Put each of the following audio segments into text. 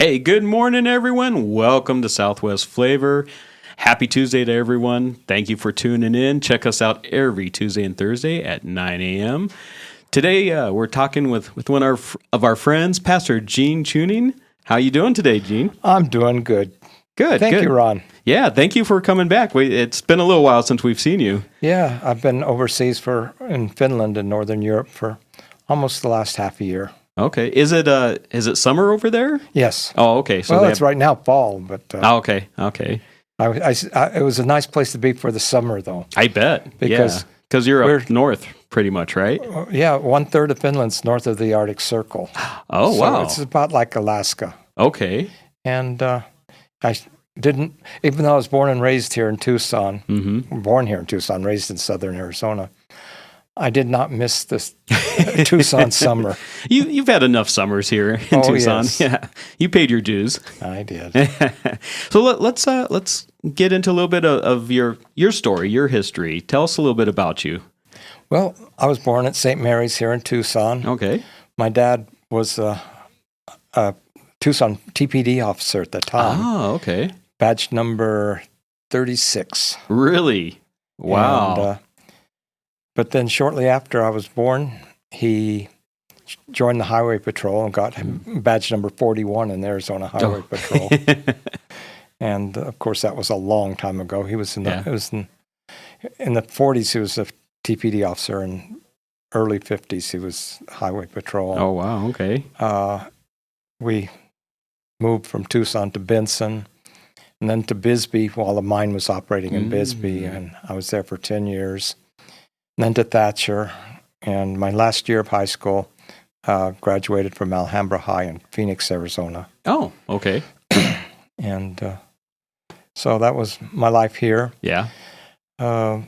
Hey, good morning, everyone. Welcome to Southwest Flavor. Happy Tuesday to everyone. Thank you for tuning in. Check us out every Tuesday and Thursday at 9 a.m. Today, we're talking with one of our friends, Pastor Gene Chewning. How you doing today, Gene? I'm doing good. Good. Thank you, Ron. Yeah, thank you for coming back. It's been a little while since we've seen you. Yeah, I've been overseas in Finland and Northern Europe for almost the last half a year. Okay. Is it summer over there? Yes. Oh, okay. So it's right now fall, but okay. it was a nice place to be for the summer, though. I bet. Because you're up north, pretty much, right? Yeah, 1/3 of Finland's north of the Arctic Circle. Oh, so wow. It's about like Alaska. Okay. And I didn't, even though I was born and raised here in Tucson, born here in Tucson, raised in southern Arizona, I did not miss this Tucson summer. You've had enough summers here in Tucson. Yes. Yeah, you paid your dues. I did. So let's get into a little bit of your story, your history. Tell us a little bit about you. Well, I was born at St. Mary's here in Tucson. Okay. My dad was a Tucson TPD officer at the time. Oh, okay. Badge number 36. Really? Wow. And, but then shortly after I was born, he joined the Highway Patrol and got badge number 41 in the Arizona Highway Patrol. And of course, that was a long time ago. He was in the 40s. He was a TPD officer, and early 50s he was Highway Patrol. Oh wow. Okay. We moved from Tucson to Benson, and then to Bisbee while the mine was operating in Bisbee, and I was there for 10 years. And then to Thatcher, and my last year of high school, graduated from Alhambra High in Phoenix, Arizona. Oh, okay. And so that was my life here. Yeah. Uncle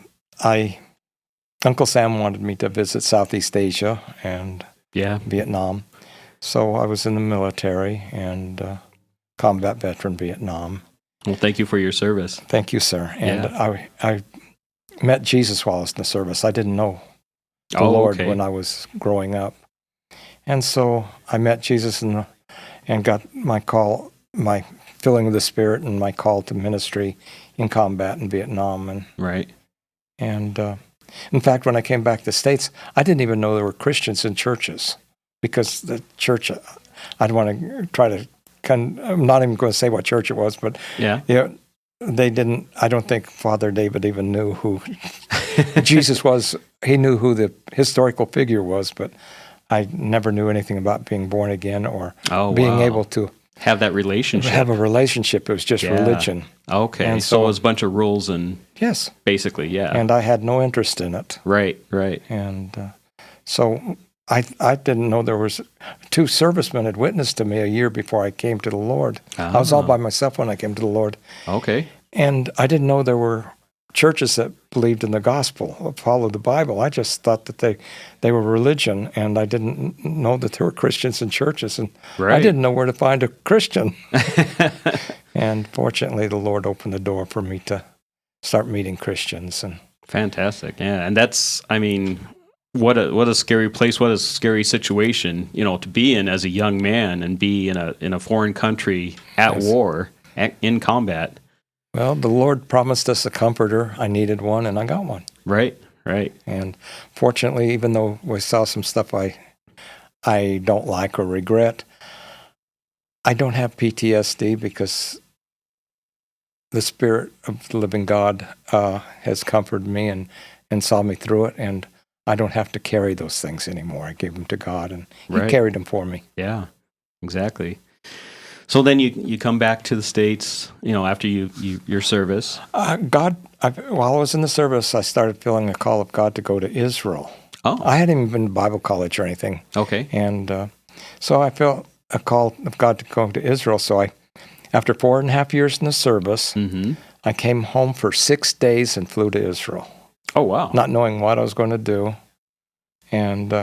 Sam wanted me to visit Southeast Asia and Vietnam. So I was in the military and combat veteran Vietnam. Well, thank you for your service. Thank you, sir. And I met Jesus while I was in the service. I didn't know the Lord when I was growing up. And so I met Jesus and got my filling of the Spirit and my call to ministry in combat in Vietnam. And in fact, when I came back to the States, I didn't even know there were Christians in churches, because the church, I'd want to try to, I'm not even going to say what church it was, but they didn't, I don't think Father David even knew who Jesus was. He knew who the historical figure was, but I never knew anything about being born again or being able to have that relationship. Have a relationship. It was just religion. Okay. And so it was a bunch of rules and basically, And I had no interest in it. Right. And so I didn't know there was 2 servicemen had witnessed to me a year before I came to the Lord. I was all by myself when I came to the Lord. Okay. And I didn't know there were churches that believed in the gospel, followed the Bible. I just thought that they were religion, and I didn't know that there were Christians in churches, and I didn't know where to find a Christian. And fortunately, the Lord opened the door for me to start meeting Christians. And fantastic, yeah. And that's, I mean, what a scary place, what a scary situation, to be in as a young man and be in a foreign country at war, in combat. Well, the Lord promised us a comforter. I needed one, and I got one. Right. And fortunately, even though we saw some stuff I don't like or regret, I don't have PTSD because the Spirit of the living God has comforted me and saw me through it, and I don't have to carry those things anymore. I gave them to God, and He carried them for me. Yeah, exactly. So then you come back to the States, after your service. While I was in the service, I started feeling a call of God to go to Israel. Oh. I hadn't even been to Bible college or anything. Okay. And so I felt a call of God to go to Israel. So after 4.5 years in the service, I came home for 6 days and flew to Israel. Oh, wow. Not knowing what I was going to do. And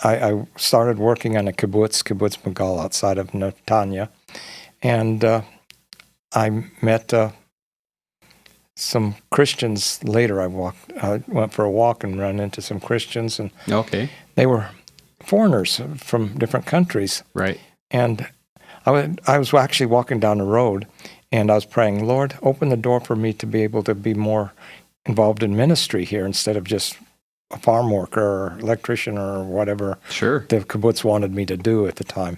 I started working on a kibbutz Magal outside of Netanya, and I met some Christians later. I went for a walk and ran into some Christians, and okay, they were foreigners from different countries. Right. And I was actually walking down the road, and I was praying, Lord, open the door for me to be able to be more involved in ministry here instead of just a farm worker or electrician or whatever the kibbutz wanted me to do at the time.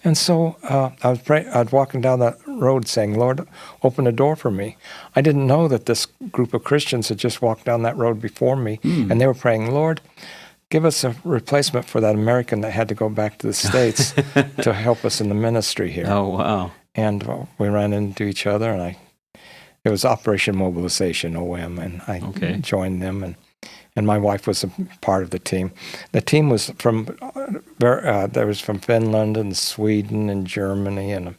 And so I was walking down that road saying, Lord, open a door for me. I didn't know that this group of Christians had just walked down that road before me, and they were praying, Lord, give us a replacement for that American that had to go back to the States to help us in the ministry here. Oh, wow. And we ran into each other, and it was Operation Mobilization, OM, and I joined them, and my wife was a part of the team. The team was from Finland and Sweden and Germany and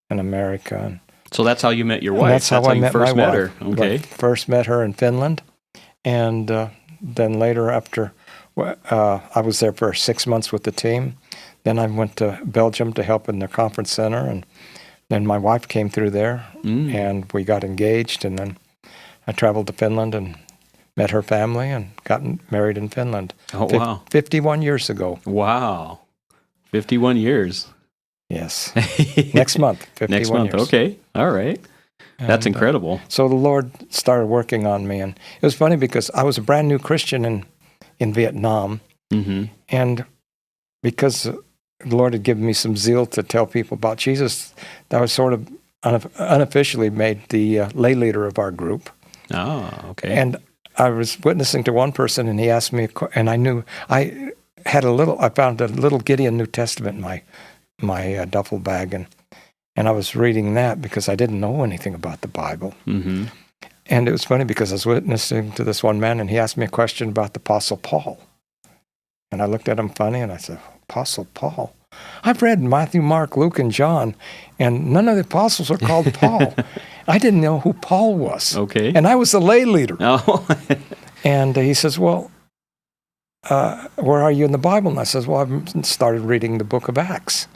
America. And so that's how you met your wife. That's how I met my wife. Her. Okay. I first met her in Finland, and then later after I was there for 6 months with the team. Then I went to Belgium to help in their conference center, and then my wife came through there, and we got engaged, and then I traveled to Finland and met her family and got married in Finland. Oh, wow. 51 years ago. Wow. 51 years. Yes. Next month, 51 Next month, years. Okay. All right. That's incredible. So the Lord started working on me, and it was funny because I was a brand new Christian in Vietnam, and because the Lord had given me some zeal to tell people about Jesus, I was sort of unofficially made the lay leader of our group. Oh, okay. And I was witnessing to one person, and he asked me, and I knew I found a little Gideon New Testament in my duffel bag, and I was reading that because I didn't know anything about the Bible. Mm-hmm. And it was funny because I was witnessing to this one man, and he asked me a question about the Apostle Paul. And I looked at him funny, and I said, Apostle Paul? I've read Matthew, Mark, Luke, and John, and none of the apostles are called Paul. I didn't know who Paul was. Okay. And I was the lay leader. Oh. And he says, well, where are you in the Bible? And I says, well, I've started reading the book of Acts.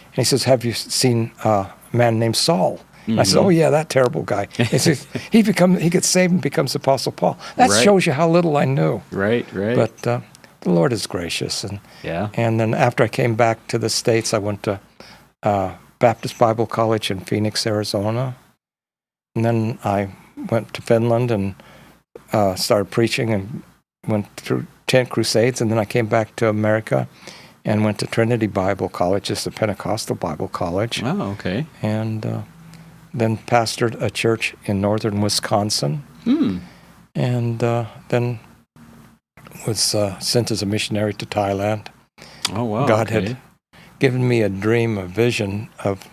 And he says, have you seen a man named Saul? I said, oh, yeah, that terrible guy. He says, he gets saved and becomes Apostle Paul. That shows you how little I knew. Right. But the Lord is gracious. And then after I came back to the States, I went to Baptist Bible College in Phoenix, Arizona. And then I went to Finland and started preaching and went through 10 crusades. And then I came back to America and went to Trinity Bible College, just a Pentecostal Bible college. Oh, okay. And then pastored a church in northern Wisconsin. And then was sent as a missionary to Thailand. Oh, wow. God had given me a dream, a vision of...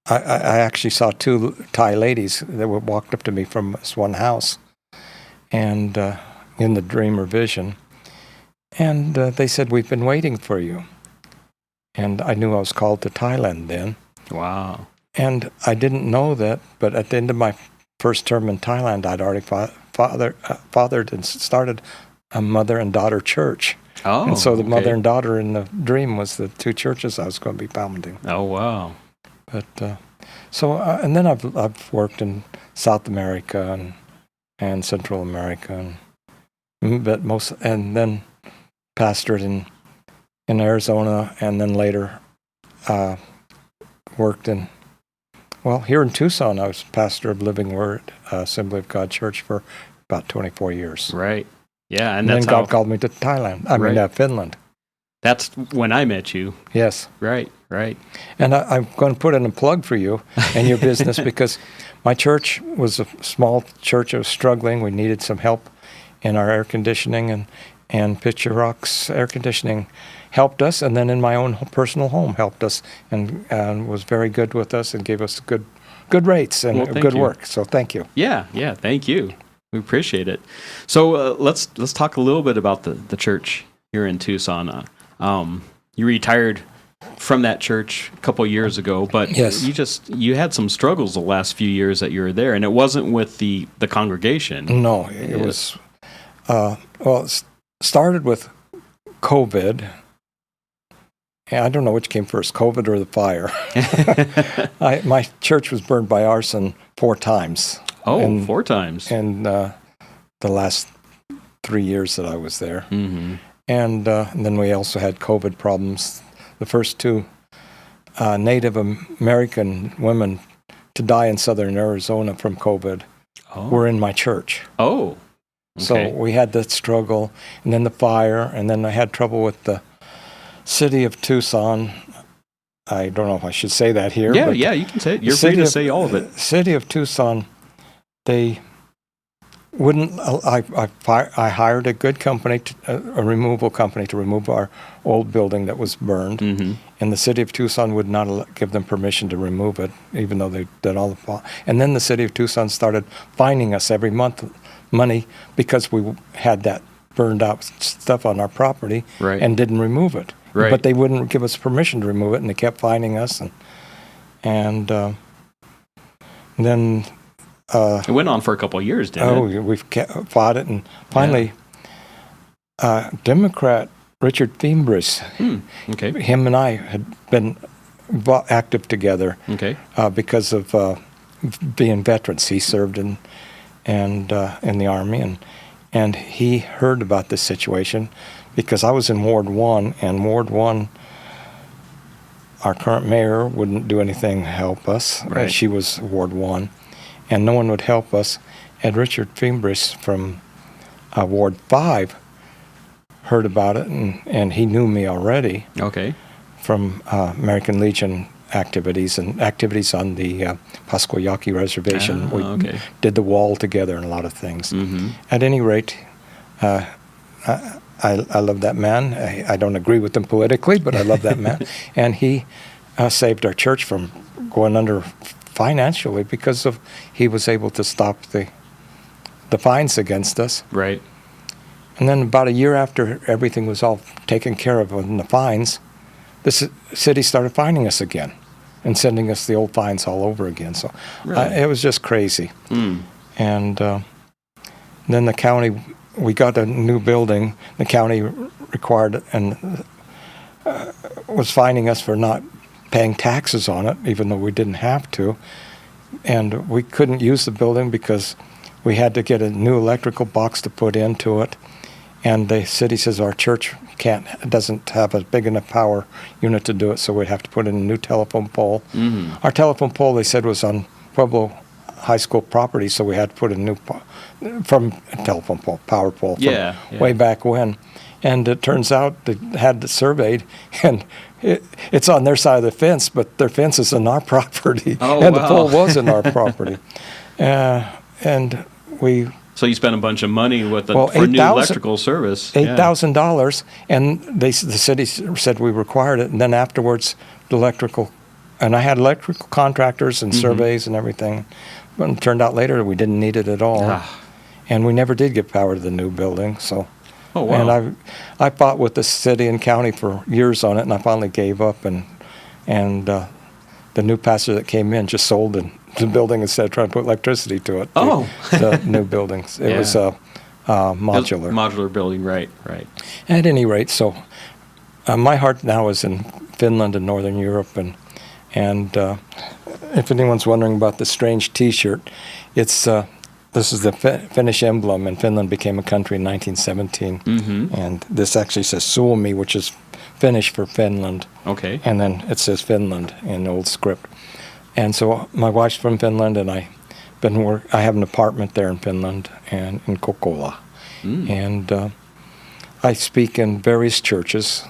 I actually saw two Thai ladies that walked up to me from this one house, and in the dream or vision, and they said, we've been waiting for you. And I knew I was called to Thailand then. Wow. And I didn't know that, but at the end of my first term in Thailand, I'd already fathered and started a mother and daughter church. Oh, and so the mother and daughter in the dream was the two churches I was going to be founding. Oh, wow. But and then I've worked in South America and Central America, and then pastored in Arizona, and then later worked here in Tucson. I was pastor of Living Word Assembly of God Church for about 24 years. Right. Yeah, and then God called me to Finland. That's when I met you. Yes. Right. And I'm going to put in a plug for you and your business because my church was a small church. I was struggling. We needed some help in our air conditioning, and Picture Rock's air conditioning helped us, and then in my own personal home helped us and was very good with us and gave us good rates and good work. So thank you. Yeah, thank you. We appreciate it. So let's talk a little bit about the church here in Tucson. You retired from that church a couple of years ago, but yes. you had some struggles the last few years that you were there, and it wasn't with the congregation. No, it was it started with COVID. I don't know which came first, COVID or the fire. My church was burned by arson 4 times. Oh, 4 times. In the last 3 years that I was there. Mm-hmm. And then we also had COVID problems. The first 2 Native American women to die in southern Arizona from COVID were in my church. Oh, okay. So we had that struggle, and then the fire, and then I had trouble with the city of Tucson. I don't know if I should say that here. Yeah, you can say it. You're free to say all of it. City of Tucson, they wouldn't. I hired a good company, a removal company, to remove our old building that was burned, and the city of Tucson would not give them permission to remove it, even though they did all the. And then the city of Tucson started fining us every month money because we had that burned out stuff on our property and didn't remove it. Right. But they wouldn't give us permission to remove it, and they kept fining us, and then. It went on for a couple of years, didn't it? We've fought it, and finally, Democrat Richard Fiembris, him and I had been active together because of being veterans. He served in the Army, and he heard about this situation because I was in Ward 1, and Ward 1, our current mayor wouldn't do anything to help us. Right. She was Ward 1. And no one would help us. And Richard Fiembris from Ward 5 heard about it, and he knew me already from American Legion activities and activities on the Pasquayaki Reservation. We did the wall together and a lot of things. At any rate, I love that man. I don't agree with him politically, but I love that man. And he saved our church from going under financially because of he was able to stop the fines against us. Right. And then about a year after everything was all taken care of in the fines, the city started fining us again and sending us the old fines all over again. So it was just crazy. And then the county, we got a new building. The county required and was fining us for not paying taxes on it, even though we didn't have to. And we couldn't use the building because we had to get a new electrical box to put into it. And the city says our church doesn't have a big enough power unit to do it, so we'd have to put in a new telephone pole. Our telephone pole, they said, was on Pueblo High School property, so we had to put a new telephone pole, power pole from way back when. And it turns out they had it surveyed, and it's on their side of the fence, but their fence is on our property, the pole was in our property. And we... So you spent a bunch of money for new electrical service. $8,000, and the city said we required it, and then afterwards, and I had electrical contractors and surveys and everything, but it turned out later we didn't need it at all. And we never did get power to the new building, so... Oh, wow. And I fought with the city and county for years on it, and I finally gave up. And the new pastor that came in just sold the building instead of trying to put electricity to it. The new buildings. It was modular. Modular building, right. At any rate, so my heart now is in Finland and Northern Europe, and if anyone's wondering about the strange T-shirt, it's. This is the Finnish emblem, and Finland became a country in 1917. And this actually says Suomi, which is Finnish for Finland. Okay. And then it says Finland in old script. And so my wife's from Finland, and I have an apartment there in Finland and in Kokkola. And I speak in various churches,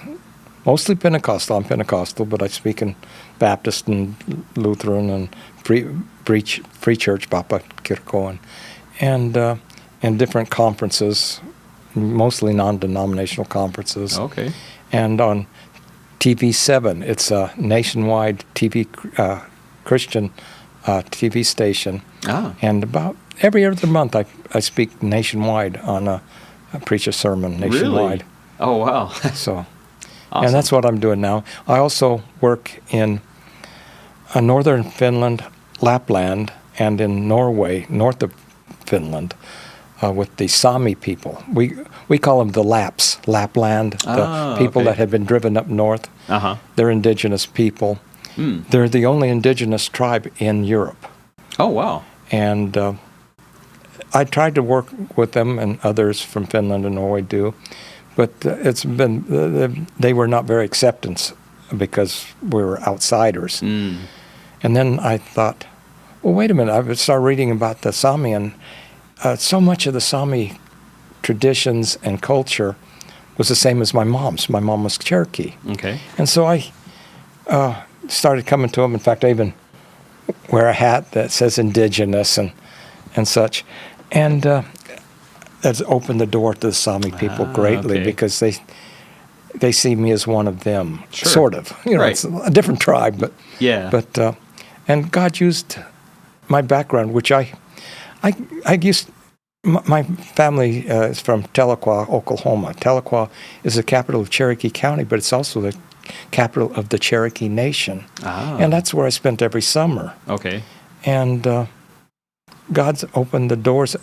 mostly Pentecostal. I'm Pentecostal, but I speak in Baptist and Lutheran and Free Church, Papa Kirkko, and different conferences, mostly non-denominational conferences. Okay. And on TV7, it's a nationwide Christian TV station. And about every other month, I speak nationwide on I preach a sermon nationwide. Really? Oh, wow. So, awesome. And that's what I'm doing now. I also work in northern Finland, Lapland, and in Norway, north of Finland, with the Sami people. We call them the Laps, Lapland, the people that have been driven up north. They're indigenous people. They're the only indigenous tribe in Europe. Oh, wow. And I tried to work with them, and others from Finland and Norway do, but they were not very because we were outsiders. And then I thought, well, wait a minute. I started reading about the Sami, and so much of the Sami traditions and culture was the same as my mom's. My mom was Cherokee. Okay. And so I started coming to them. In fact, I even wear a hat that says indigenous and such. And that's opened the door to the Sami people greatly, because they see me as one of them, sort of. It's a different tribe, but and God used my background, which I used. My family is from Tahlequah, Oklahoma. Tahlequah is the capital of Cherokee County, but it's also the capital of the Cherokee Nation. And that's where I spent every summer. Okay. And God's opened the doors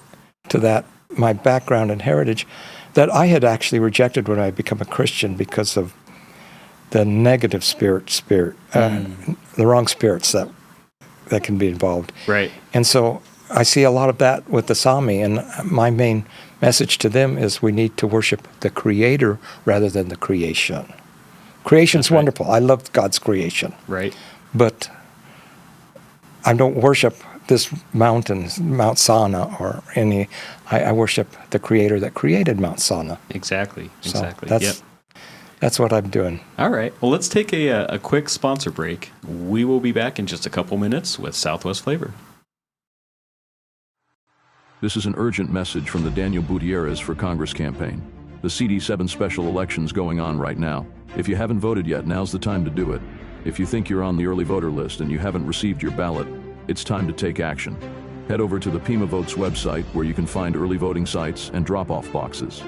to that, my background and heritage, that I had actually rejected when I became a Christian because of the negative the wrong spirits that can be involved. Right. And so I see a lot of that with the Sami, and my main message to them is we need to worship the Creator rather than the creation. Creation's wonderful. I love God's creation. Right. But I don't worship this mountain, Mount Sana, or any. I worship the Creator that created Mount Sana. Exactly. So that's what I'm doing. All right. Well, let's take a quick sponsor break. We will be back in just a couple minutes with Southwest Flavor. This is an urgent message from the Daniel Gutierrez for Congress campaign. The CD7 special election's going on right now. If you haven't voted yet, now's the time to do it. If you think you're on the early voter list and you haven't received your ballot, it's time to take action. Head over to the Pima Votes website, where you can find early voting sites and drop-off boxes.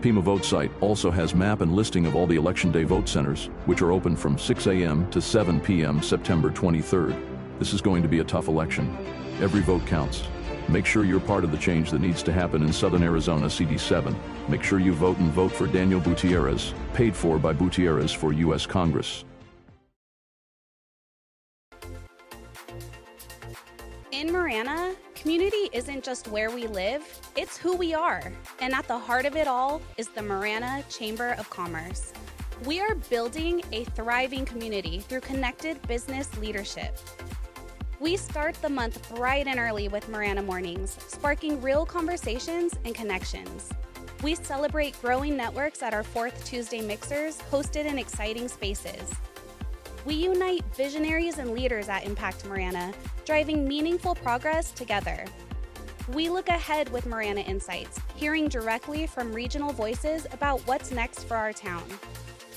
Pima Vote site also has map and listing of all the Election Day vote centers, which are open from 6 a.m. to 7 p.m. September 23rd. This is going to be a tough election. Every vote counts. Make sure you're part of the change that needs to happen in Southern Arizona CD7. Make sure you vote and vote for Daniel Gutierrez, paid for by Gutierrez for U.S. Congress. In Marana, community isn't just where we live, it's who we are. And at the heart of it all is the Marana Chamber of Commerce. We are building a thriving community through connected business leadership. We start the month bright and early with Marana Mornings, sparking real conversations and connections. We celebrate growing networks at our 4th Tuesday mixers, hosted in exciting spaces. We unite visionaries and leaders at Impact Marana, driving meaningful progress together. We look ahead with Marana Insights, hearing directly from regional voices about what's next for our town.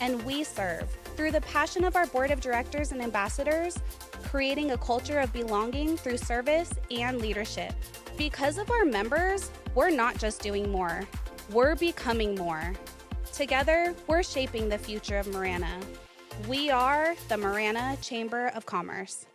And we serve, through the passion of our board of directors and ambassadors, creating a culture of belonging through service and leadership. Because of our members, we're not just doing more, we're becoming more. Together, we're shaping the future of Marana. We are the Marana Chamber of Commerce.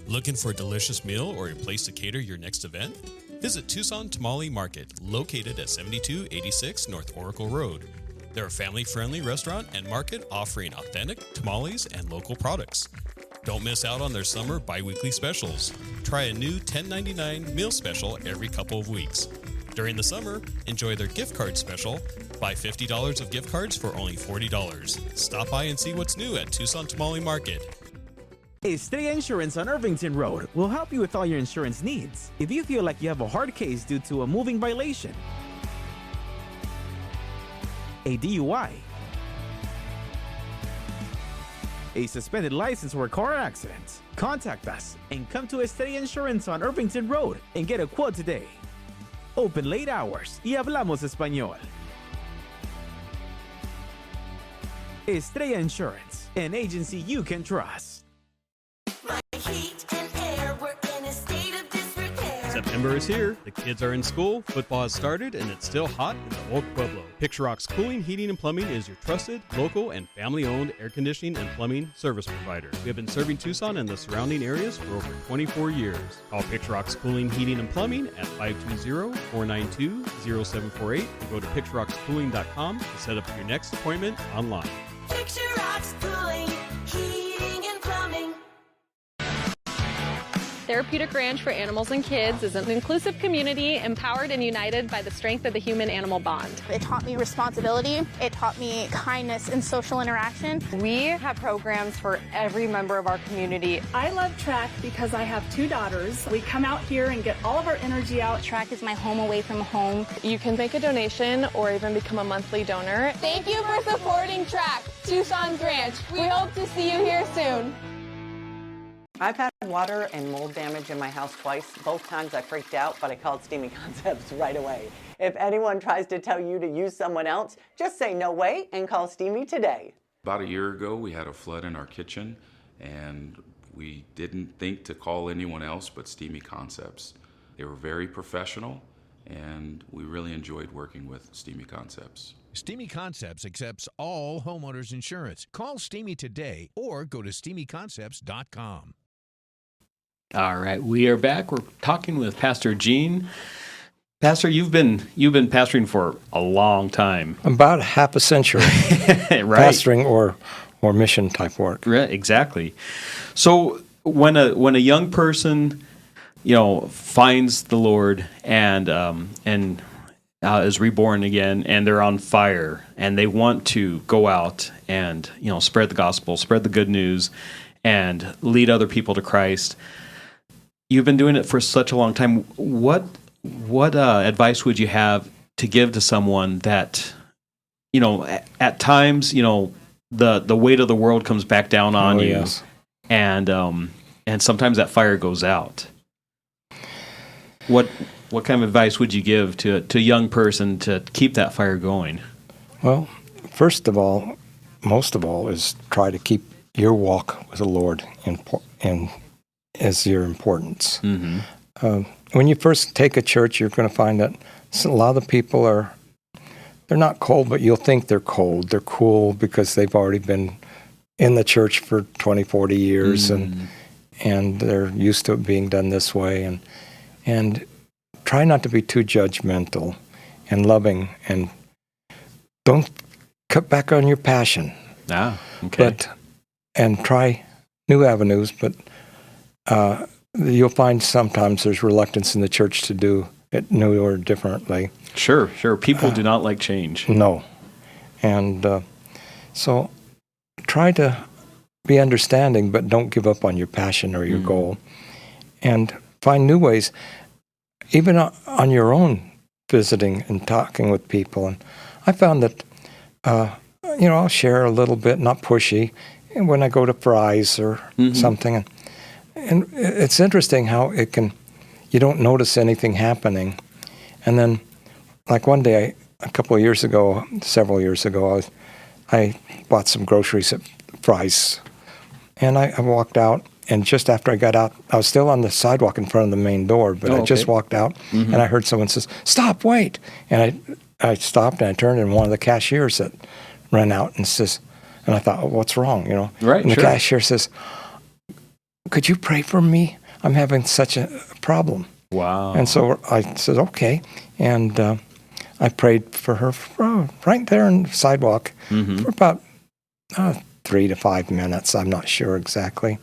Looking for a delicious meal or a place to cater your next event? Visit Tucson Tamale Market, located at 7286 North Oracle Road. They're a family-friendly restaurant and market offering authentic tamales and local products. Don't miss out on their summer bi-weekly specials. Try a new $10.99 meal special every couple of weeks. During the summer, enjoy their gift card special. Buy $50 of gift cards for only $40. Stop by and see what's new at Tucson Tamale Market. Estrella Insurance on Irvington Road will help you with all your insurance needs. If you feel like you have a hard case due to a moving violation, a DUI, a suspended license or a car accident, contact us and come to Estrella Insurance on Irvington Road and get a quote today. Open late hours y hablamos español. Estrella Insurance, an agency you can trust. My heat and air were in a state of disrepair. September is here, the kids are in school, football has started, and it's still hot in the old Pueblo. Picturock's Cooling, Heating, and Plumbing is your trusted, local, and family-owned air conditioning and plumbing service provider. We have been serving Tucson and the surrounding areas for over 24 years. Call Picturock's Cooling, Heating, and Plumbing at 520-492-0748 and go to picturockscooling.com to set up your next appointment online. Picture Rocks Cooling, Heating, and Plumbing. Therapeutic Ranch for Animals and Kids is an inclusive community empowered and united by the strength of the human-animal bond. It taught me responsibility. It taught me kindness and social interaction. We have programs for every member of our community. I love track because I have 2 daughters. We come out here and get all of our energy out. Track is my home away from home. You can make a donation or even become a monthly donor. Thank you for supporting Track, Tucson's Ranch. We hope to see you here soon. I've had water and mold damage in my house twice. Both times I freaked out, but I called Steamy Concepts right away. If anyone tries to tell you to use someone else, just say no way and call Steamy today. About a year ago, we had a flood in our kitchen, and we didn't think to call anyone else but Steamy Concepts. They were very professional, and we really enjoyed working with Steamy Concepts. Steamy Concepts accepts all homeowners insurance. Call Steamy today or go to steamyconcepts.com. All right, we are back. We're talking with Pastor Gene. Pastor, you've been pastoring for a long time. About half a century. Right. Pastoring or mission type work. Right, exactly. So when a young person, finds the Lord and is reborn again, and they're on fire, and they want to go out and spread the gospel, spread the good news, and lead other people to Christ. You've been doing it for such a long time. What advice would you have to give to someone that, at times, the weight of the world comes back down on you, yes. and sometimes that fire goes out? What kind of advice would you give to a young person to keep that fire going? Well, first of all, most of all, is try to keep your walk with the Lord in as your importance. Mm-hmm. When you first take a church, you're going to find that a lot of the people they're not cold, but you'll think they're cold. They're cool because they've already been in the church for 20, 40 years, and they're used to it being done this way. And try not to be too judgmental and loving, and don't cut back on your passion. Okay. And try new avenues, but you'll find sometimes there's reluctance in the church to do it new or differently. Sure. People do not like change. No. And so try to be understanding, but don't give up on your passion or your goal. And find new ways, even on your own, visiting and talking with people. And I found that, I'll share a little bit, not pushy, when I go to Fry's or something. And it's interesting how you don't notice anything happening. And then, like one day, several years ago, I bought some groceries at Fry's. And I walked out, and just after I got out, I was still on the sidewalk in front of the main door, but I just walked out, and I heard someone says, "Stop, wait." And I stopped, and I turned, and one of the cashiers that ran out and says, and I thought, oh, what's wrong, Right, and the cashier says, "Could you pray for me? I'm having such a problem." Wow. And so I said, okay. And I prayed for her right there on the sidewalk for about 3 to 5 minutes. I'm not sure exactly.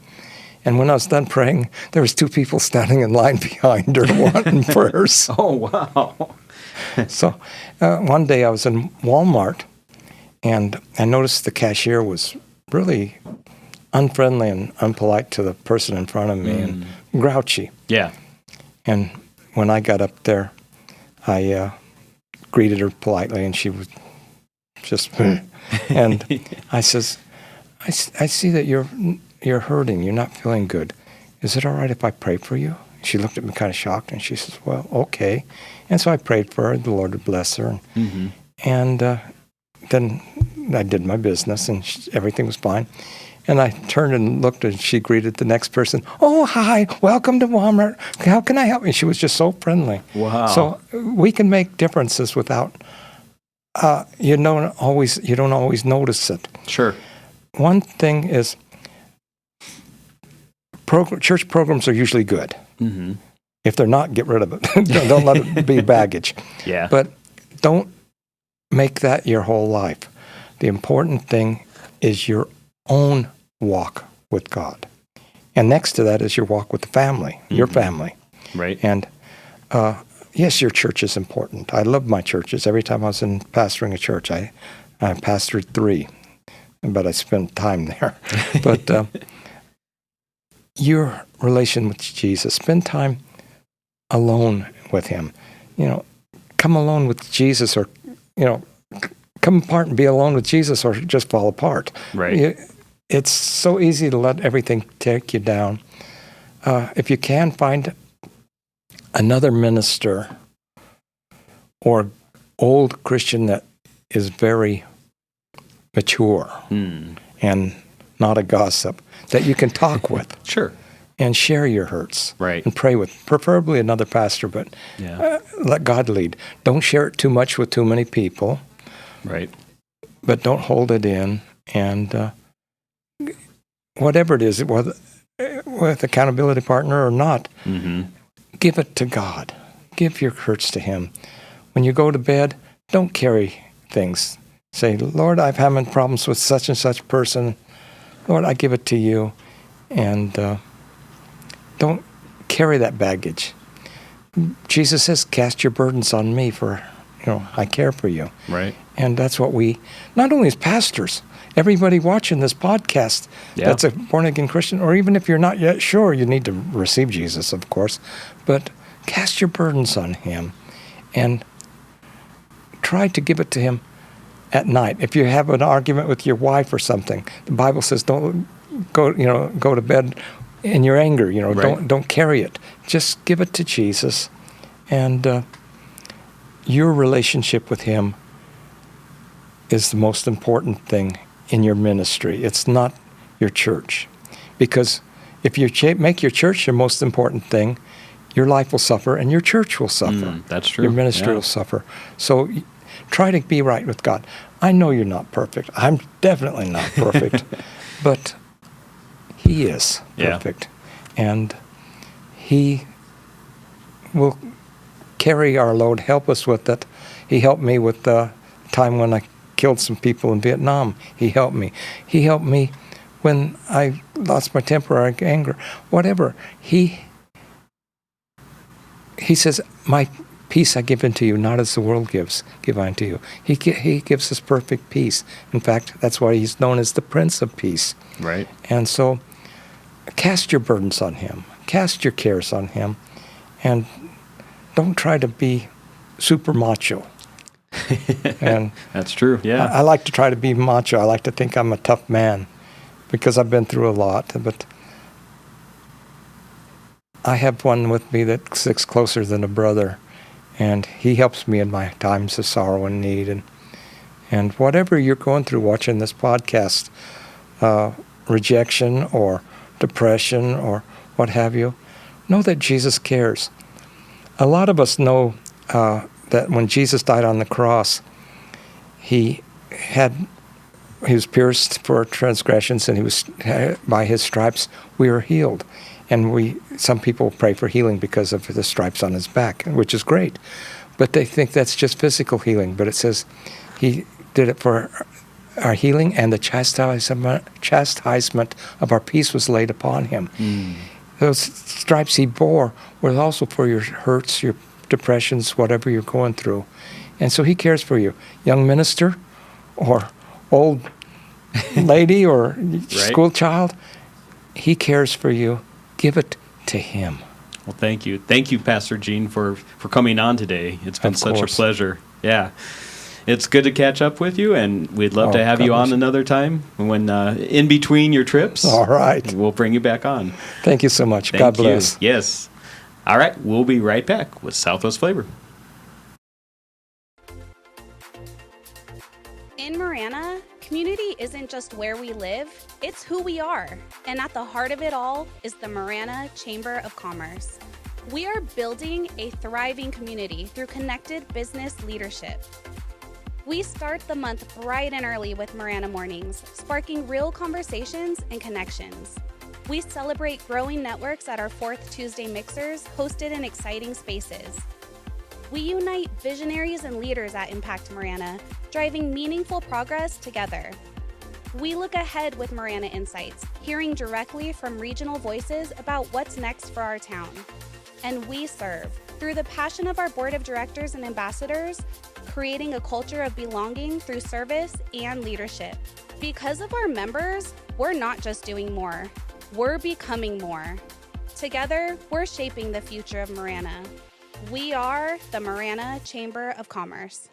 And when I was done praying, there was 2 people standing in line behind her wanting prayers. Oh, wow. So one day I was in Walmart, and I noticed the cashier was really unfriendly and unpolite to the person in front of me and grouchy. Yeah. And when I got up there, I greeted her politely, and she was just, and I says, I see that you're hurting. You're not feeling good. Is it all right if I pray for you? She looked at me kind of shocked, and she says, well, okay. And so I prayed for her. The Lord would bless her. And then I did my business, and everything was fine. And I turned and looked, and she greeted the next person. "Oh, hi, welcome to Walmart. How can I help you?" She was just so friendly. Wow. So we can make differences without, you don't always notice it. Sure. One thing is, church programs are usually good. If they're not, get rid of it. Don't let it be baggage. Yeah. But don't make that your whole life. The important thing is your own walk with God. And next to that is your walk with the family, your family. Right. And yes, your church is important. I love my churches. Every time I was pastoring a church, I pastored 3, but I spent time there. But your relation with Jesus, spend time alone with him. Come alone with Jesus, or, come apart and be alone with Jesus, or just fall apart. Right. It's so easy to let everything take you down. If you can, find another minister or old Christian that is very mature and not a gossip, that you can talk with. Sure. And share your hurts. Right. And pray with, preferably another pastor, but let God lead. Don't share it too much with too many people. Right. But don't hold it in. And whatever it is, whether with accountability partner or not, give it to God. Give your hurts to him. When you go to bed, don't carry things. Say, Lord, I'm having problems with such and such person. Lord, I give it to you. And don't carry that baggage. Jesus says, cast your burdens on me, for I care for you. Right. And that's what we, not only as pastors, everybody watching this podcast that's a born-again Christian, or even if you're not yet sure, you need to receive Jesus, of course, but cast your burdens on him and try to give it to him at night. If you have an argument with your wife or something, the Bible says don't go to bed in your anger. Right. Don't carry it. Just give it to Jesus, and your relationship with him is the most important thing in your ministry. It's not your church. Because if you make your church your most important thing, your life will suffer and your church will suffer. That's true. Your ministry will suffer. So try to be right with God. I know you're not perfect. I'm definitely not perfect. But he is perfect. And he will carry our load, help us with it. He helped me with the time when I killed some people in Vietnam. He helped me. He helped me when I lost my temper or anger, whatever. He says, my peace I give unto you, not as the world gives, give I unto you. He gives us perfect peace. In fact, that's why he's known as the Prince of Peace. Right. And so cast your burdens on him. Cast your cares on him. And don't try to be super macho. And that's true. Yeah. I like to try to be macho. I like to think I'm a tough man because I've been through a lot. But I have one with me that sticks closer than a brother, and he helps me in my times of sorrow and need. And whatever you're going through watching this podcast, rejection or depression or what have you, know that Jesus cares. A lot of us know that when Jesus died on the cross, he was pierced for transgressions, and he was by his stripes we are healed. And some people pray for healing because of the stripes on his back, which is great. But they think that's just physical healing. But it says he did it for our healing, and the chastisement of our peace was laid upon him. Those stripes he bore were also for your hurts, your depressions, whatever you're going through. And so he cares for you. Young minister or old lady or school child, he cares for you. Give it to him. Well, thank you. Thank you, Pastor Gene, for coming on today. It's been such a pleasure. Yeah. It's good to catch up with you, and we'd love to have you on another time when in between your trips. All right. We'll bring you back on. Thank you so much. God bless. Yes. All right. We'll be right back with Southwest Flavor. In Marana, community isn't just where we live, it's who we are. And at the heart of it all is the Marana Chamber of Commerce. We are building a thriving community through connected business leadership. We start the month bright and early with Marana Mornings, sparking real conversations and connections. We celebrate growing networks at our 4th Tuesday Mixers, hosted in exciting spaces. We unite visionaries and leaders at Impact Marana, driving meaningful progress together. We look ahead with Marana Insights, hearing directly from regional voices about what's next for our town. And we serve through the passion of our board of directors and ambassadors, creating a culture of belonging through service and leadership. Because of our members, we're not just doing more, we're becoming more. Together, we're shaping the future of Marana. We are the Marana Chamber of Commerce.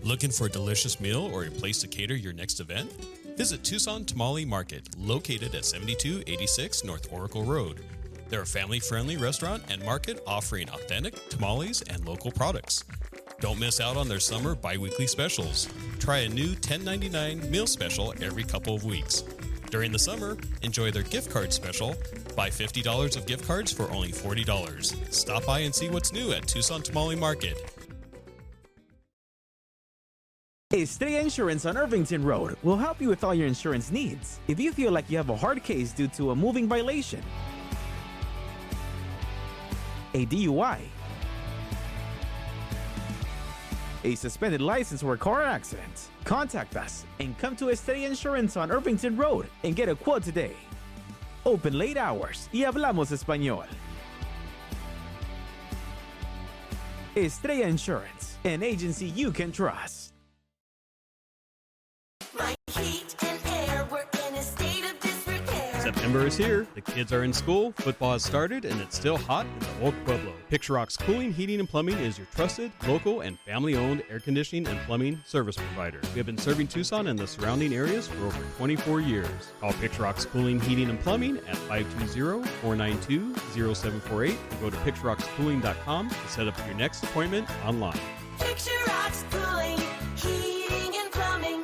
Looking for a delicious meal or a place to cater your next event? Visit Tucson Tamale Market, located at 7286 North Oracle Road. They're a family-friendly restaurant and market offering authentic tamales and local products. Don't miss out on their summer bi-weekly specials. Try a new $10.99 meal special every couple of weeks. During the summer, enjoy their gift card special. Buy $50 of gift cards for only $40. Stop by and see what's new at Tucson Tamale Market. Estrella Insurance on Irvington Road will help you with all your insurance needs. If you feel like you have a hard case due to a moving violation, a DUI, a suspended license or a car accident, contact us and come to Estrella Insurance on Irvington Road and get a quote today. Open late hours y hablamos español. Estrella Insurance, an agency you can trust. My heat and air were in a state of disrepair. September is here. The kids are in school, football has started, and it's still hot in the old Pueblo. Picturock's Cooling, Heating, and Plumbing is your trusted, local, and family-owned air conditioning and plumbing service provider. We have been serving Tucson and the surrounding areas for over 24 years. Call Picturock's Cooling, Heating, and Plumbing at 520-492-0748 or go to picturockscooling.com to set up your next appointment online. Picture Rocks Cooling, Heating, and Plumbing.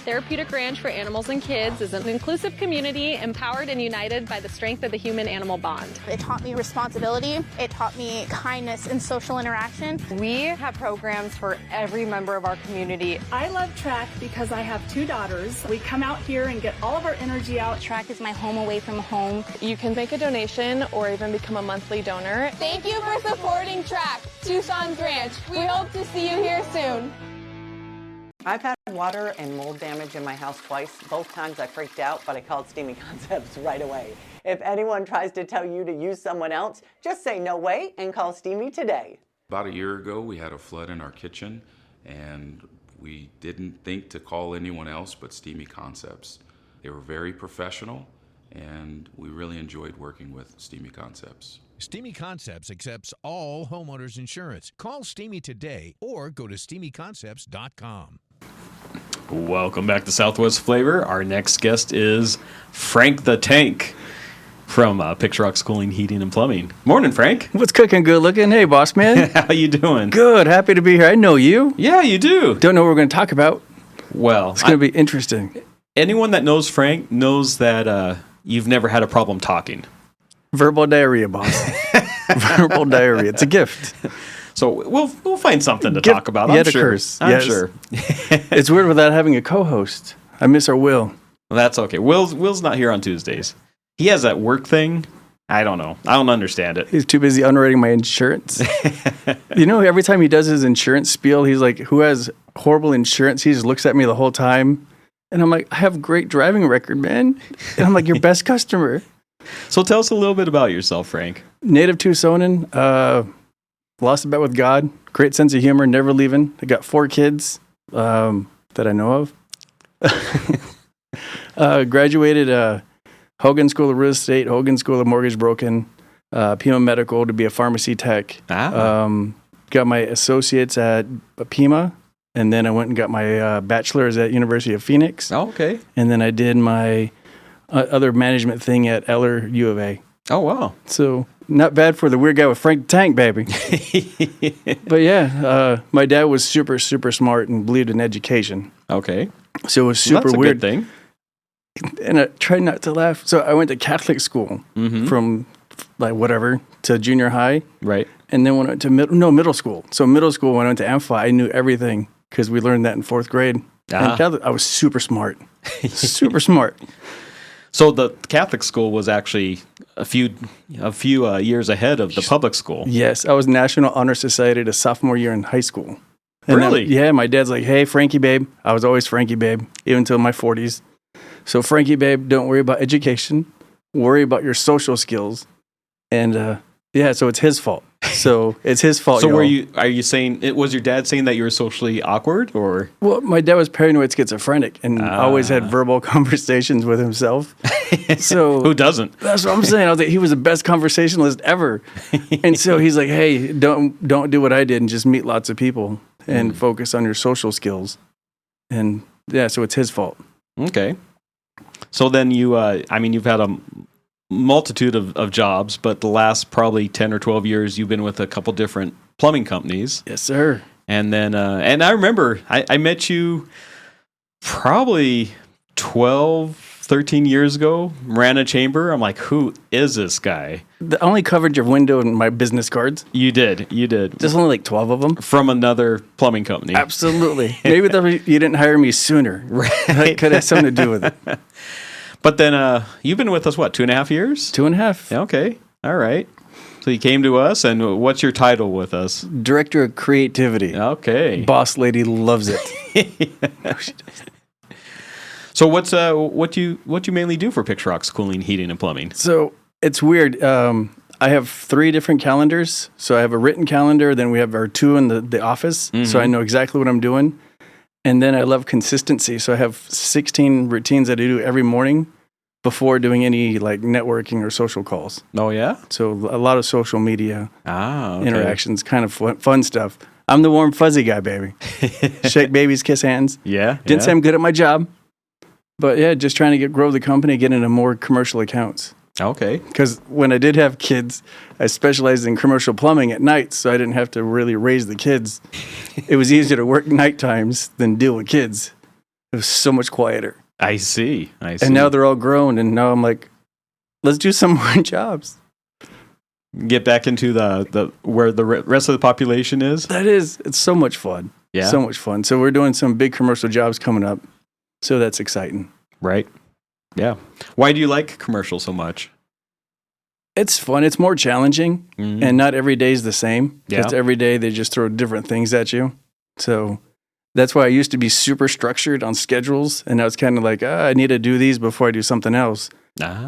Therapeutic Ranch for Animals and Kids is an inclusive community empowered and united by the strength of the human-animal bond. It taught me responsibility. It taught me kindness and social interaction. We have programs for every member of our community. I love track because I have 2 daughters. We come out here and get all of our energy out. Track is my home away from home. You can make a donation or even become a monthly donor. Thank you for supporting Track, Tucson's Ranch. We hope to see you here soon. I've had water and mold damage in my house twice. Both times I freaked out, but I called Steamy Concepts right away. If anyone tries to tell you to use someone else, just say no way and call Steamy today. About a year ago, we had a flood in our kitchen, and we didn't think to call anyone else but Steamy Concepts. They were very professional, and we really enjoyed working with Steamy Concepts. Steamy Concepts accepts all homeowners insurance. Call Steamy today or go to steamyconcepts.com. Welcome back to Southwest Flavor. Our next guest is Frank the Tank from Picturock's Cooling, Heating, and Plumbing. Morning, Frank. What's cooking? Good looking. Hey, boss man. How you doing? Good. Happy to be here. I know you. Yeah, you do. Don't know what we're going to talk about. Well, it's going to be interesting. Anyone that knows Frank knows that you've never had a problem talking. Verbal diarrhea, boss. Verbal diarrhea. It's a gift. So we'll find something to talk about. I'm sure. I'm sure. It's weird without having a co-host. I miss our Will. Well, that's okay. Will's not here on Tuesdays. He has that work thing. I don't know. I don't understand it. He's too busy underwriting my insurance. You know, every time he does his insurance spiel, he's like, who has horrible insurance? He just looks at me the whole time. And I'm like, I have great driving record, man. And I'm like, your best customer. So tell us a little bit about yourself, Frank. Native Tucsonan. Lost a bet with God. Great sense of humor. Never leaving. I got 4 kids that I know of. Graduated Hogan School of Real Estate, Hogan School of Mortgage Broking, Pima Medical to be a pharmacy tech. Got my associates at Pima, and then I went and got my bachelor's at University of Phoenix. Oh, okay. And then I did my other management thing at Eller U of A. Oh, wow. So not bad for the weird guy with Frank the Tank, baby. But yeah, my dad was super, super smart and believed in education. Okay. So it was super weird. That's a good thing. And I tried not to laugh. So I went to Catholic school from like whatever to junior high. Right. And then when I went to middle school. So middle school, when I went to Amphi, I knew everything because we learned that in 4th grade. And I was super smart. Super smart. So the Catholic school was actually a few years ahead of the public school. Yes, I was National Honor Society to sophomore year in high school. And really? Yeah, my dad's like, hey, Frankie babe. I was always Frankie babe, even until my 40s. So Frankie babe, don't worry about education. Worry about your social skills. And so it's his fault. So it's his fault. So are you saying, was your dad saying that you were socially awkward, or? Well, my dad was paranoid schizophrenic and always had verbal conversations with himself. So who doesn't? That's what I'm saying. I was like, he was the best conversationalist ever. And so he's like, hey, don't do what I did and just meet lots of people and focus on your social skills. And so it's his fault. Okay. So then you've had a multitude of jobs, but the last probably 10 or 12 years, you've been with a couple different plumbing companies. Yes, sir. And then, and I remember I met you probably 12, 13 years ago, Marana Chamber. I'm like, who is this guy? I only covered your window in my business cards. You did. There's only like 12 of them. From another plumbing company. Absolutely. Maybe you didn't hire me sooner. Right. That could have something to do with it. But then you've been with us, 2.5 years? 2.5. Okay. All right. So you came to us, and what's your title with us? Director of Creativity. Okay. Boss lady loves it. No, she doesn't. So what you mainly do for Picture Rocks Cooling, Heating, and Plumbing? So it's weird. I have 3 different calendars. So I have a written calendar, then we have our 2 in the office. Mm-hmm. So I know exactly what I'm doing. And then I love consistency. So I have 16 routines that I do every morning before doing any like networking or social calls. Oh, yeah? So a lot of social media okay. interactions, kind of fun stuff. I'm the warm, fuzzy guy, baby. Shake babies, kiss hands. Yeah. Didn't say I'm good at my job. But yeah, just trying to grow the company, get into more commercial accounts. Okay. Because when I did have kids, I specialized in commercial plumbing at night, so I didn't have to really raise the kids. It was easier to work night times than deal with kids. It was so much quieter. I see. And now they're all grown, and now I'm like, let's do some more jobs. Get back into the where the rest of the population is? It's so much fun. Yeah. So much fun. So we're doing some big commercial jobs coming up. So that's exciting. Right. Yeah. Why do you like commercial so much? It's fun. It's more challenging, and not every day is the same. Because every day they just throw different things at you. So that's why I used to be super structured on schedules, and now it's kind of like, I need to do these before I do something else.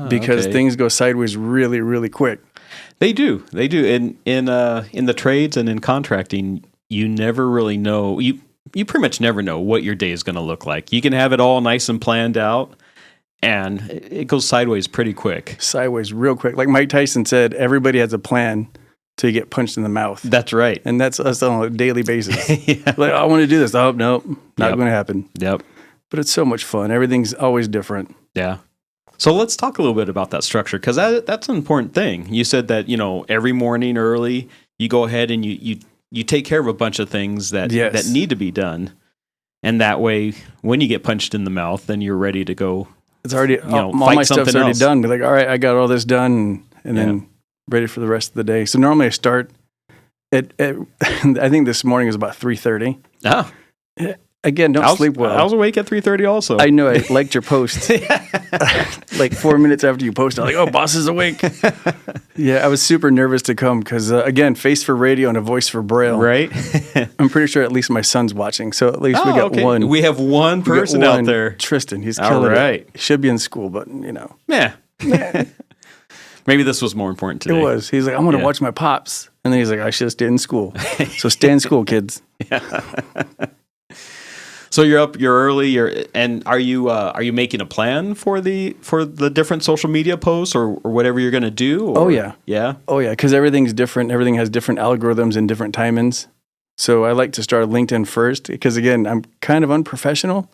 Because things go sideways really, really quick. They do. In the trades and in contracting, you never really know. You pretty much never know what your day is going to look like. You can have it all nice and planned out, and it goes sideways pretty quick. Sideways real quick. Like Mike Tyson said, everybody has a plan till you get punched in the mouth. That's right. And that's us on a daily basis. Like, I want to do this. Oh, no, not going to happen. Yep. But it's so much fun. Everything's always different. Yeah. So let's talk a little bit about that structure, because that's an important thing. You said that, every morning early, you go ahead and you take care of a bunch of things that need to be done. And that way, when you get punched in the mouth, then you're ready to go. It's already, all my stuff's already done. Be like, all right, I got all this done, and then ready for the rest of the day. So normally I start at I think this morning was about 3:30. Ah. Again, don't sleep well. I was awake at 3:30 also. I know. I liked your post. Like 4 minutes after you posted, I'm like, oh, boss is awake. Yeah, I was super nervous to come because, again, face for radio and a voice for Braille. Right. I'm pretty sure at least my son's watching, so at least we got one. We have one person out there. Tristan, he's killing it. He should be in school, but, Yeah. Maybe this was more important today. It was. He's like, I want to watch my pops. And then he's like, I should have stayed in school. So stay in school, kids. Yeah. So you're up, you're early, and are you making a plan for the different social media posts or whatever you're going to do? Or? Oh yeah, yeah. Oh yeah, because everything's different. Everything has different algorithms and different timings. So I like to start LinkedIn first because again, I'm kind of unprofessional,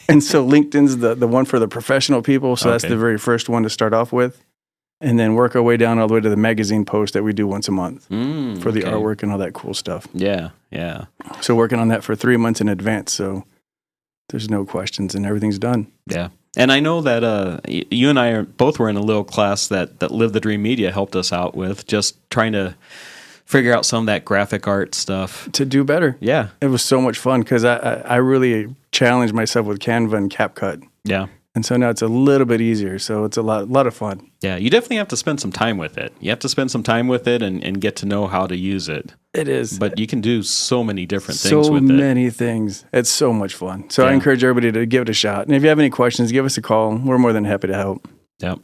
and so LinkedIn's the one for the professional people. So that's the very first one to start off with, and then work our way down all the way to the magazine post that we do once a month for the artwork and all that cool stuff. Yeah, yeah. So working on that for 3 months in advance. So there's no questions and everything's done. Yeah. And I know that you and I both were in a little class that Live the Dream Media helped us out with, just trying to figure out some of that graphic art stuff. To do better. Yeah. It was so much fun because I really challenged myself with Canva and CapCut. Yeah. And so now it's a little bit easier. So it's a lot of fun. Yeah, you definitely have to spend some time with it. You have to spend some time with it and get to know how to use it. It is. But you can do so many different things with it. So many things. It's so much fun. So I encourage everybody to give it a shot. And if you have any questions, give us a call. We're more than happy to help. Yep.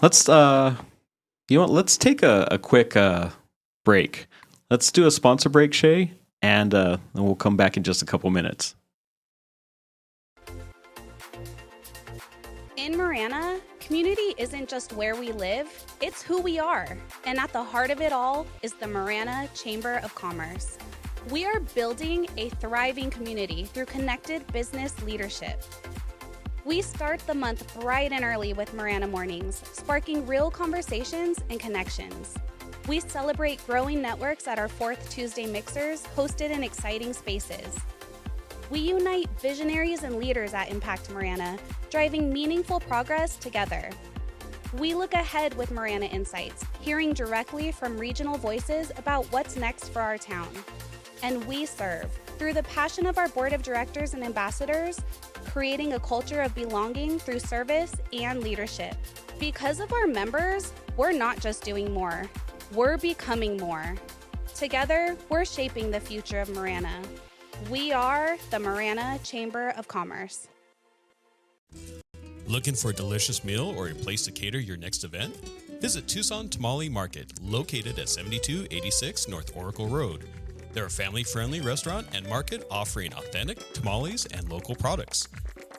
Let's let's take a quick break. Let's do a sponsor break, Shay, and then we'll come back in just a couple minutes. In Marana, community isn't just where we live, it's who we are. And at the heart of it all is the Marana Chamber of Commerce. We are building a thriving community through connected business leadership. We start the month bright and early with Marana Mornings, sparking real conversations and connections. We celebrate growing networks at our 4th Tuesday mixers, hosted in exciting spaces. We unite visionaries and leaders at Impact Marana, driving meaningful progress together. We look ahead with Marana Insights, hearing directly from regional voices about what's next for our town. And we serve, through the passion of our board of directors and ambassadors, creating a culture of belonging through service and leadership. Because of our members, we're not just doing more, we're becoming more. Together, we're shaping the future of Marana. We are the Marana Chamber of Commerce. Looking for a delicious meal or a place to cater your next event? Visit Tucson Tamale Market, located at 7286 North Oracle Road. They're a family-friendly restaurant and market offering authentic tamales and local products.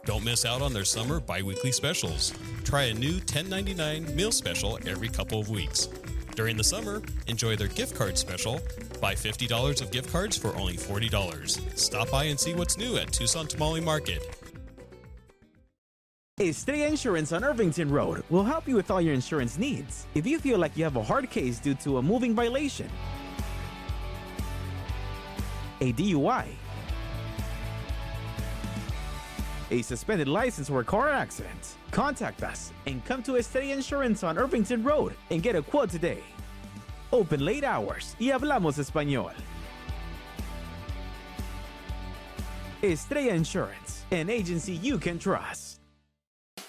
Don't miss out on their summer bi-weekly specials. Try a new $10.99 meal special every couple of weeks. During the summer, enjoy their gift card special. Buy $50 of gift cards for only $40. Stop by and see what's new at Tucson Tamale Market. Estrella Insurance on Irvington Road will help you with all your insurance needs. If you feel like you have a hard case due to a moving violation, a DUI, a suspended license or a car accident, contact us and come to Estrella Insurance on Irvington Road and get a quote today. Open late hours y hablamos español. Estrella Insurance, an agency you can trust.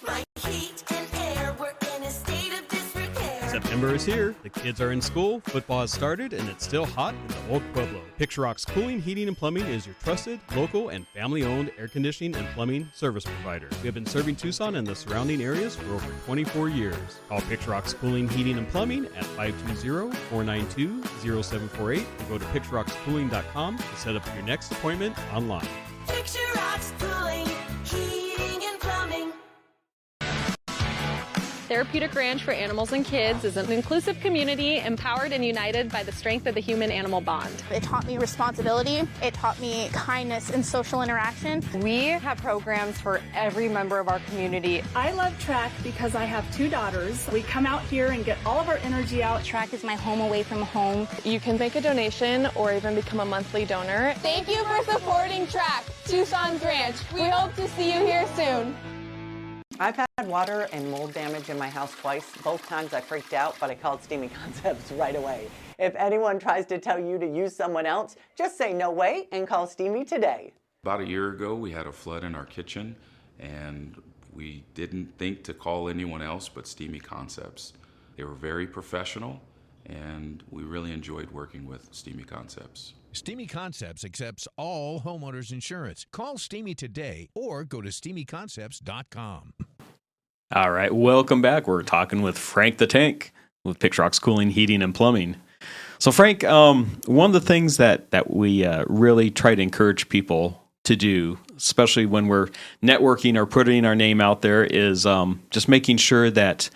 My heat and air were in a state of disrepair. September is here, the kids are in school, football has started, and it's still hot in the old Pueblo. Picturock's Cooling, Heating, and Plumbing is your trusted, local, and family-owned air conditioning and plumbing service provider. We have been serving Tucson and the surrounding areas for over 24 years. Call Picturock's Cooling, Heating, and Plumbing at 520-492-0748 or go to picturockscooling.com to set up your next appointment online. Picture Rocks Cooling, Heating, and Plumbing. Therapeutic Ranch for Animals and Kids is an inclusive community empowered and united by the strength of the human-animal bond. It taught me responsibility. It taught me kindness and social interaction. We have programs for every member of our community. I love track because I have 2 daughters. We come out here and get all of our energy out. Track is my home away from home. You can make a donation or even become a monthly donor. Thank you for supporting Track, Tucson's Ranch. We hope to see you here soon. I've had water and mold damage in my house twice. Both times I freaked out, but I called Steamy Concepts right away. If anyone tries to tell you to use someone else, just say no way and call Steamy today. About a year ago, we had a flood in our kitchen, and we didn't think to call anyone else but Steamy Concepts. They were very professional, and we really enjoyed working with Steamy Concepts. Steamy Concepts accepts all homeowners insurance. Call Steamy today or go to steamyconcepts.com. All right, welcome back. We're talking with Frank the Tank with Picturock's Cooling, Heating, and Plumbing. So, Frank, one of the things that we really try to encourage people to do, especially when we're networking or putting our name out there, is just making sure that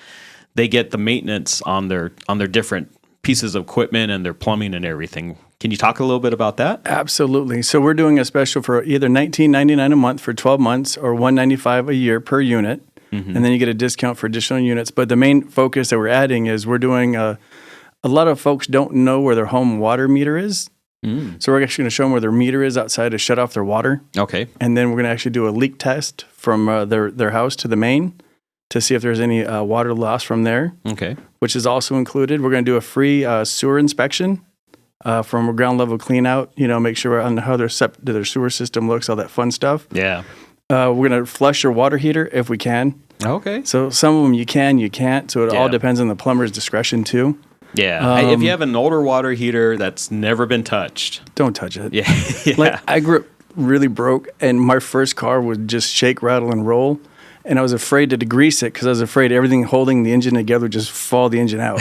they get the maintenance on their different pieces of equipment and their plumbing and everything. Can you talk a little bit about that? Absolutely. So we're doing a special for either $19.99 a month for 12 months or $195 a year per unit. Mm-hmm. And then you get a discount for additional units. But the main focus that we're adding is we're doing a lot of folks don't know where their home water meter is. Mm. So we're actually going to show them where their meter is outside to shut off their water. Okay. And then we're going to actually do a leak test from their house to the main to see if there's any water loss from there. Okay. Which is also included. We're going to do a free sewer inspection. From a ground level clean out, make sure on how their sewer system looks, all that fun stuff. Yeah. We're going to flush your water heater if we can. Okay. So some of them you can, you can't. So it all depends on the plumber's discretion too. Yeah. If you have an older water heater that's never been touched, don't touch it. Yeah. Yeah. Like I grew up really broke, and my first car would just shake, rattle, and roll. And I was afraid to degrease it because I was afraid everything holding the engine together would just fall the engine out.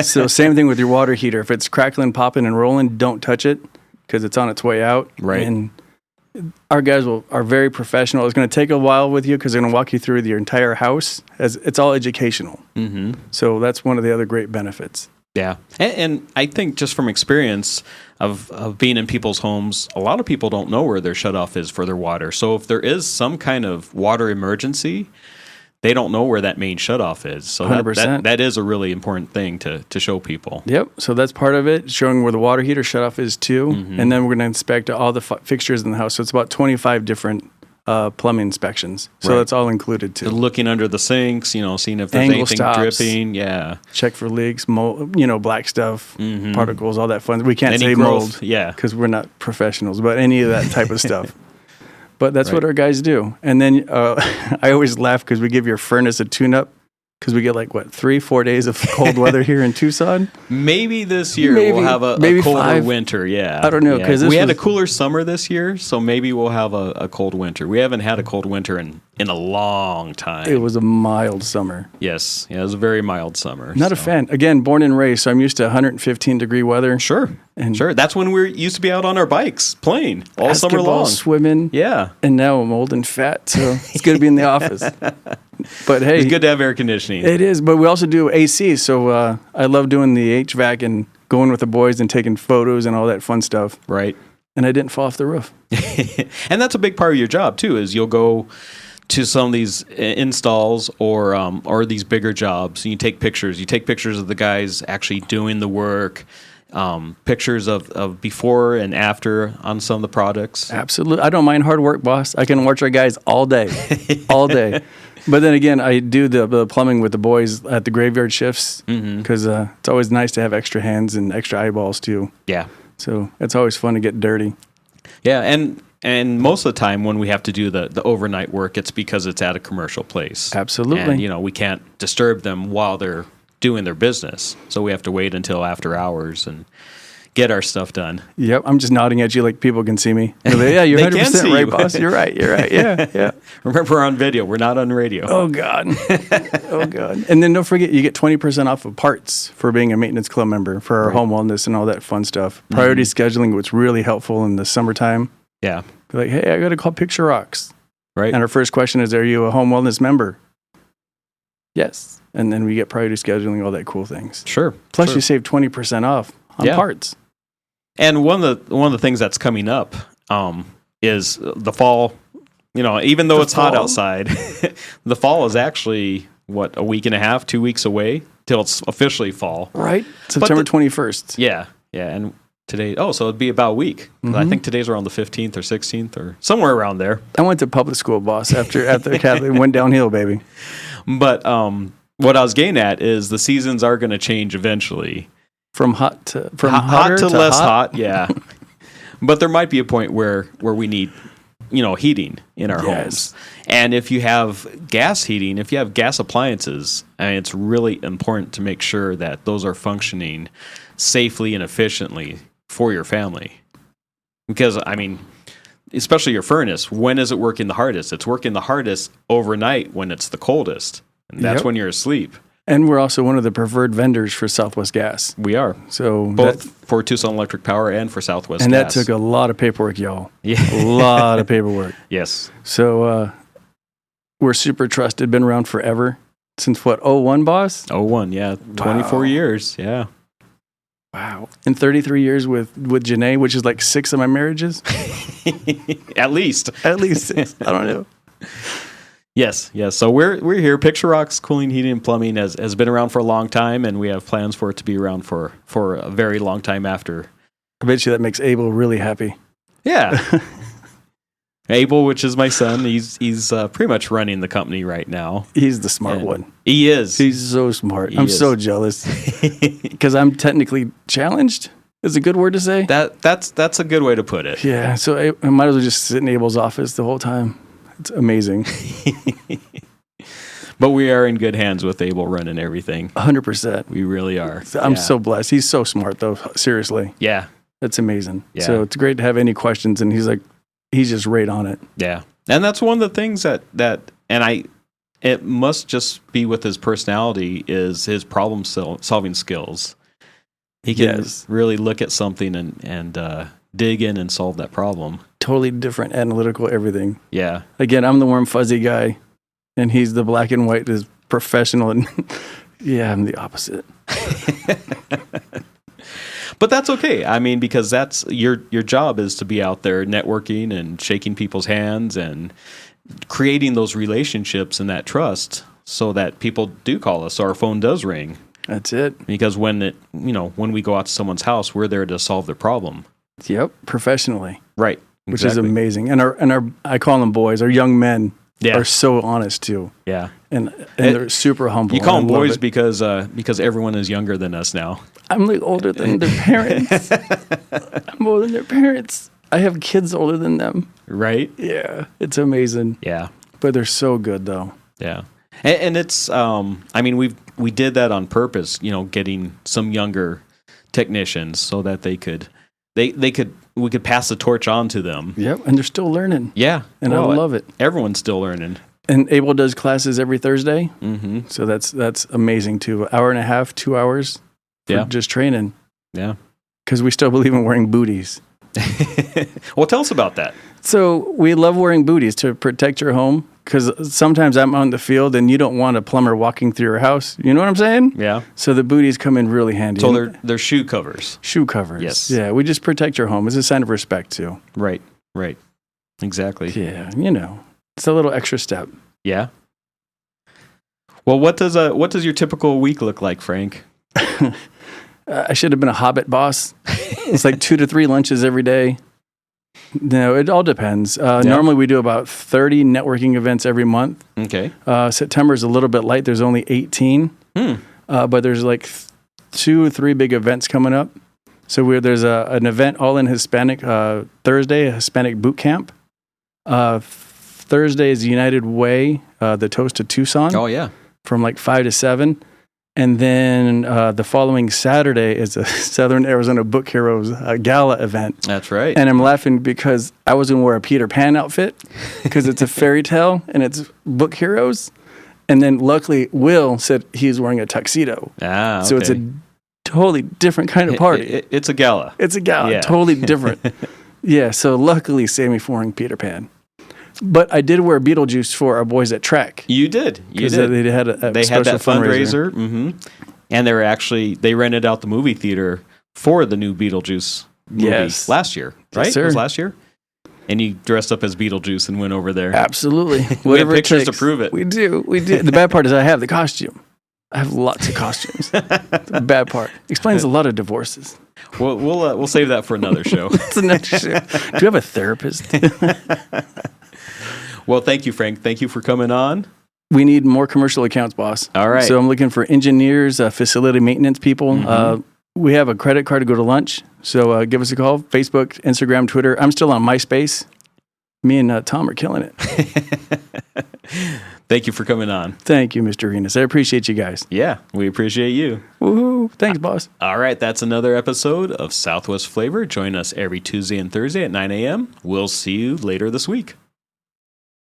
So same thing with your water heater. If it's crackling, popping, and rolling, don't touch it because it's on its way out. Right. And our guys are very professional. It's going to take a while with you because they're going to walk you through your entire house. As it's all educational. Mm-hmm. So that's one of the other great benefits. Yeah. And I think just from experience of being in people's homes, a lot of people don't know where their shutoff is for their water. So if there is some kind of water emergency, they don't know where that main shutoff is. So 100%. that is a really important thing to show people. Yep. So that's part of it, showing where the water heater shutoff is too. Mm-hmm. And then we're going to inspect all the fixtures in the house. So it's about 25 different plumbing inspections. So that's all included too. Looking under the sinks, seeing if there's Angle anything stops. dripping. Yeah. Check for leaks, mold, black stuff, particles, all that fun. We can't Any say growth, mold, yeah, because we're not professionals, but any of that type of stuff. But that's what our guys do. And then I always laugh because we give your furnace a tune-up because we get 3-4 days of cold weather here in Tucson. Maybe this year we'll have a colder 5. winter. Yeah, I don't know because we had a cooler summer this year, so maybe we'll have a cold winter. We haven't had a cold winter in a long time. It was a mild summer. Yes, yeah, it was a very mild summer. Not a fan. Again, born and raised, so I'm used to 115 degree weather. Sure, sure. That's when we used to be out on our bikes playing all summer long, swimming. Yeah, and now I'm old and fat, so it's good to be in the office. But hey, it's good to have air conditioning. It is, but we also do AC. So I love doing the HVAC and going with the boys and taking photos and all that fun stuff. Right. And I didn't fall off the roof. And that's a big part of your job too. Is you'll go to some of these installs or these bigger jobs, and you take pictures. You take pictures of the guys actually doing the work. Pictures of before and after on some of the products. Absolutely. I don't mind hard work, boss. I can watch our guys all day, all day. But then again, I do the plumbing with the boys at the graveyard shifts because it's always nice to have extra hands and extra eyeballs too. Yeah. So it's always fun to get dirty. Yeah, and most of the time when we have to do the overnight work, it's because it's at a commercial place. Absolutely. And, we can't disturb them while they're doing their business. So we have to wait until after hours and get our stuff done. Yep, I'm just nodding at you like people can see me. Yeah, you're 100% right, boss. You're right. Yeah. Remember, we're on video. We're not on radio. Oh, God. Oh, God. And then don't forget, you get 20% off of parts for being a maintenance club member for our home wellness and all that fun stuff. Priority scheduling, which really helpful in the summertime. Yeah. Be like, hey, I got to call Picture Rocks. Right. And our first question is, are you a home wellness member? Yes. And then we get priority scheduling, all that cool things. Sure. Plus, you save 20% off on parts. And one of the things that's coming up is the fall. Even though it's hot outside, the fall is actually a week and a half, 2 weeks away till it's officially fall. Right. September 21st. Yeah. Yeah. And today, so it'd be about a week. I think today's around the 15th or 16th or somewhere around there. I went to public school, boss, after Catholic went downhill, baby. But what I was getting at is the seasons are going to change eventually. From hot to less hot, yeah. But there might be a point where we need, heating in our homes. And if you have gas heating, if you have gas appliances, it's really important to make sure that those are functioning safely and efficiently for your family. Because, especially your furnace, when is it working the hardest? It's working the hardest overnight when it's the coldest. And that's when you're asleep. And we're also one of the preferred vendors for Southwest Gas. We are. So both for Tucson Electric Power and for Southwest Gas. And that took a lot of paperwork, y'all. Yeah. A lot of paperwork. Yes. So we're super trusted, been around forever. Since 01, boss? 01, yeah. 24 years, yeah. Wow. And 33 years with Janae, which is like 6 of my marriages? At least. At least 6. I don't know. Yes. So we're here. Picture Rocks Cooling, Heating, and Plumbing has been around for a long time, and we have plans for it to be around for a very long time after. I bet you that makes Abel really happy. Yeah. Abel, which is my son, he's pretty much running the company right now. He's the smart one. He is. He's so smart. I'm so jealous because I'm technically challenged. Is a good word to say? That's a good way to put it. Yeah. So I might as well just sit in Abel's office the whole time. It's amazing. But we are in good hands with Abel running everything. 100%. We really are. I'm so blessed. He's so smart, though. Seriously. Yeah. That's amazing. Yeah. So it's great to have any questions, and he's just right on it. Yeah. And that's one of the things it must just be with his personality is his problem solving skills. He can really look at something and dig in and solve that problem. Totally different, analytical, everything. Yeah. Again, I'm the warm, fuzzy guy, and he's the black and white, is professional, and yeah, I'm the opposite. But that's okay. I mean, because that's your job is to be out there networking and shaking people's hands and creating those relationships and that trust so that people do call us, so our phone does ring. That's it. Because when we go out to someone's house, we're there to solve their problem. Yep, professionally. Right. Exactly. Which is amazing. And our I call them boys, our young men are so honest too. Yeah. And they're super humble. You call them boys because everyone is younger than us now. I'm older than their parents. I'm older than their parents. I have kids older than them. Right? Yeah. It's amazing. Yeah. But they're so good though. Yeah. And it's we did that on purpose, getting some younger technicians so that we could pass the torch on to them. Yep, and they're still learning. Yeah. And I love it. Everyone's still learning. And Abel does classes every Thursday. Mm-hmm. So that's amazing too. 1.5 hours, 2 hours for just training. Yeah. Because we still believe in wearing booties. Well, tell us about that. So we love wearing booties to protect your home. Because sometimes I'm out in the field and you don't want a plumber walking through your house. You know what I'm saying? Yeah. So the booties come in really handy. So they're shoe covers. Shoe covers. Yes. Yeah, we just protect your home. It's a sign of respect too. Right. Exactly. Yeah, it's a little extra step. Yeah. Well, what does your typical week look like, Frank? I should have been a Hobbit boss. It's like 2 to 3 lunches every day. No, it all depends. Normally we do about 30 networking events every month. Okay. September is a little bit light. There's only 18. But there's like 2 or 3 big events coming up. So there's an event all in Hispanic Thursday, a Hispanic boot camp. Thursday is United Way, the Toast to Tucson. Oh, yeah. From like 5 to 7. And then the following Saturday is a Southern Arizona Book Heroes gala event. That's right. And I'm laughing because I was going to wear a Peter Pan outfit because it's a fairy tale and it's Book Heroes. And then luckily Will said he's wearing a tuxedo. Ah, okay. So it's a totally different kind of party. It's a gala. It's a gala. Yeah. Totally different. Yeah, so luckily saved me from wearing Peter Pan. But I did wear Beetlejuice for our boys at Trek. You did. They had they had that fundraiser. Mm-hmm. And they rented out the movie theater for the new Beetlejuice movie last year, right? Yes, sir. It was last year. And you dressed up as Beetlejuice and went over there. Absolutely. We have pictures to prove it. We do. The bad part is I have the costume. I have lots of costumes. The bad part explains a lot of divorces. We'll save that for another show. It's another show. Do you have a therapist? Well, thank you, Frank. Thank you for coming on. We need more commercial accounts, boss. All right. So I'm looking for engineers, facility maintenance people. Mm-hmm. We have a credit card to go to lunch. So give us a call. Facebook, Instagram, Twitter. I'm still on MySpace. Me and Tom are killing it. Thank you for coming on. Thank you, Mr. Enos. I appreciate you guys. Yeah, we appreciate you. Woohoo. Thanks, boss. All right, that's another episode of Southwest Flavor. Join us every Tuesday and Thursday at 9 a.m. We'll see you later this week.